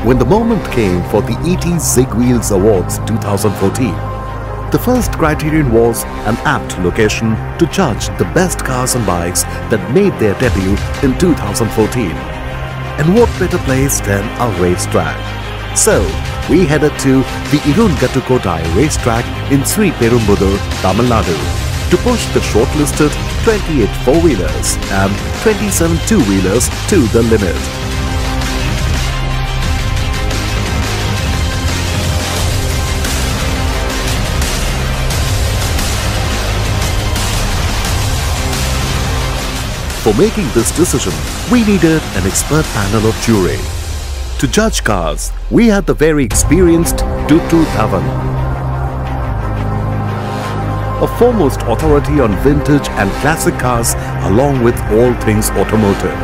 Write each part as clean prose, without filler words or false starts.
When the moment came for the ET Zig Wheels Awards 2014, the first criterion was an apt location to judge the best cars and bikes that made their debut in 2014. And what better place than a racetrack? So, we headed to the Irungattukottai racetrack in Sri Perumbudur, Tamil Nadu, to push the shortlisted 28 four-wheelers and 27 two-wheelers to the limit. For making this decision, we needed an expert panel of jury. To judge cars, we had the very experienced Duttu Dhawan, a foremost authority on vintage and classic cars along with all things automotive.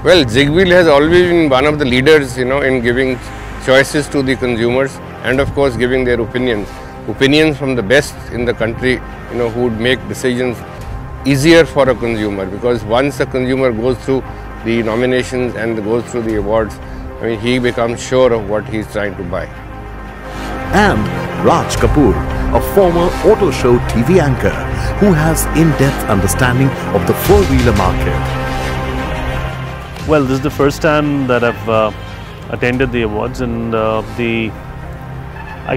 Well, Zig Wheel has always been one of the leaders, in giving choices to the consumers and of course giving their opinions. Opinions from the best in the country, who would make decisions easier for a consumer, because once a consumer goes through the nominations and goes through the awards, he becomes sure of what he's trying to buy. And Raj Kapoor, a former auto show TV anchor who has in-depth understanding of the four-wheeler market. Well, this is the first time that I've attended the awards, and I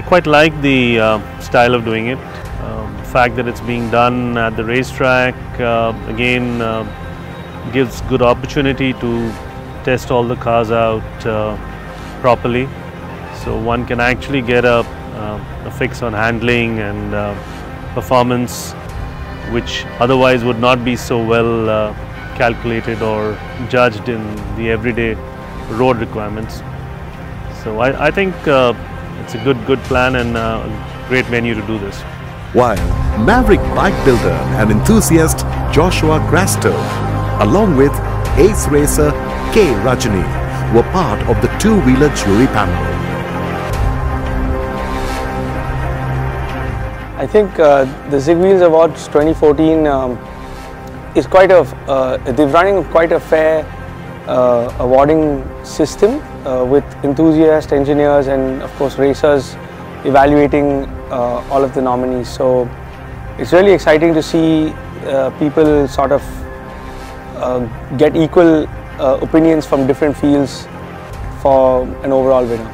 quite like the style of doing it. The fact that it's being done at the racetrack again gives good opportunity to test all the cars out properly, so one can actually get a fix on handling and performance, which otherwise would not be so well calculated or judged in the everyday road requirements. So I think it's a good plan and a great venue to do this. While maverick bike builder and enthusiast Joshua Grasto, along with ace racer K. Rajani, were part of the two-wheeler jury panel. I think the Zig Wheels Awards 2014 is quite they're running quite a fair awarding system with enthusiast engineers and of course racers evaluating all of the nominees. So it's really exciting to see people sort of get equal opinions from different fields for an overall winner.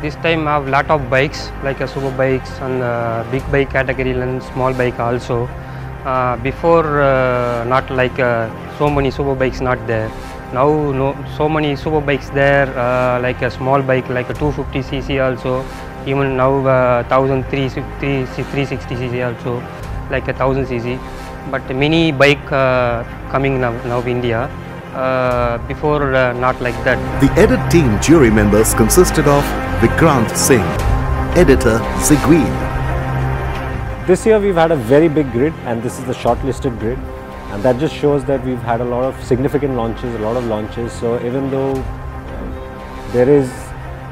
This time I have lot of bikes like super bikes and big bike category and small bike also. Before not like so many super bikes not there. Now so many super bikes there, like a small bike like a 250cc also. Even now 1360cc also, like a 1000cc. But mini bike coming now India. Before not like that. The edit team jury members consisted of Vikrant Singh, editor Zig Wheel. This year we've had a very big grid, and this is the shortlisted grid, and that just shows that we've had a lot of significant launches, a lot of launches. So even though there is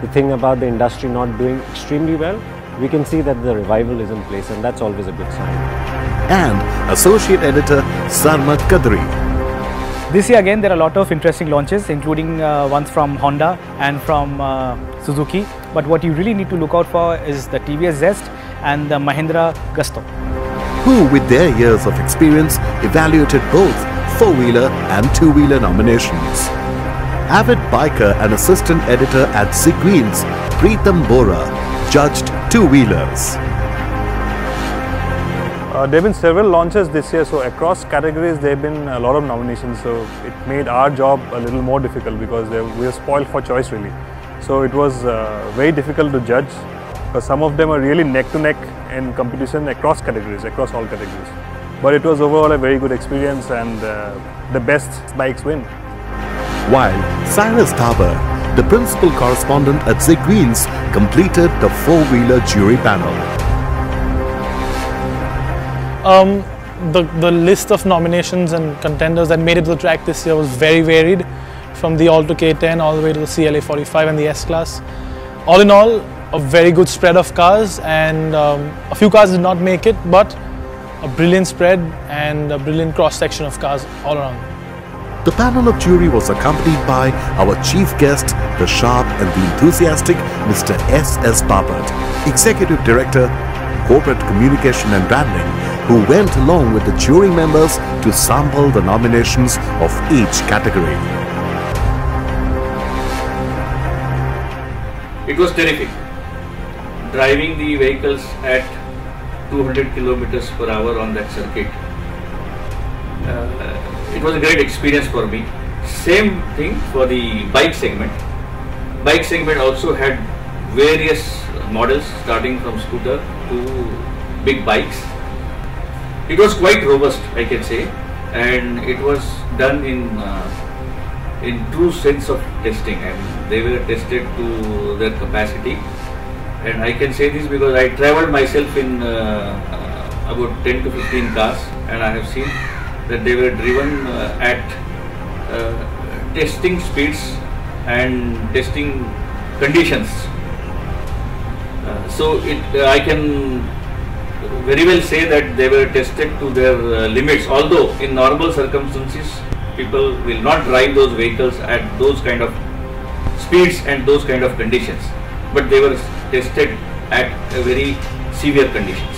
the thing about the industry not doing extremely well, we can see that the revival is in place, and that's always a good sign. And associate editor Sarmad Kadri. This year again there are a lot of interesting launches, including ones from Honda and from Suzuki. But what you really need to look out for is the TVS Zest and the Mahindra Gusto, who with their years of experience evaluated both four-wheeler and two-wheeler nominations. Avid biker and assistant editor at Zig Wheels, Preetham Bora, judged two-wheelers. There have been several launches this year, so across categories there have been a lot of nominations, so it made our job a little more difficult because we were spoiled for choice really. So it was very difficult to judge because some of them are really neck to neck in competition across categories, across all categories. But it was overall a very good experience, and the best bikes win. While Cyrus Thaber, the principal correspondent at Zig Wheels, completed the four-wheeler jury panel. The list of nominations and contenders that made it to the track this year was very varied, from the Alto K10 all the way to the CLA 45 and the S-Class. All in all, a very good spread of cars, and a few cars did not make it, but a brilliant spread and a brilliant cross-section of cars all around. The panel of jury was accompanied by our chief guest, the sharp and the enthusiastic Mr. S.S. Bapat, Executive Director, Corporate Communication and Branding, who went along with the jury members to sample the nominations of each category. It was terrific. Driving the vehicles at 200 kilometers per hour on that circuit. It was a great experience for me. Same thing for the bike segment. Bike segment also had various models starting from scooter to big bikes. It was quite robust, I can say, and it was done in true sense of testing, and they were tested to their capacity. And I can say this because I travelled myself in about 10 to 15 cars, and I have seen that they were driven at testing speeds and testing conditions. So I can very well say that they were tested to their limits, although in normal circumstances people will not drive those vehicles at those kind of speeds and those kind of conditions, but they were tested at a very severe condition.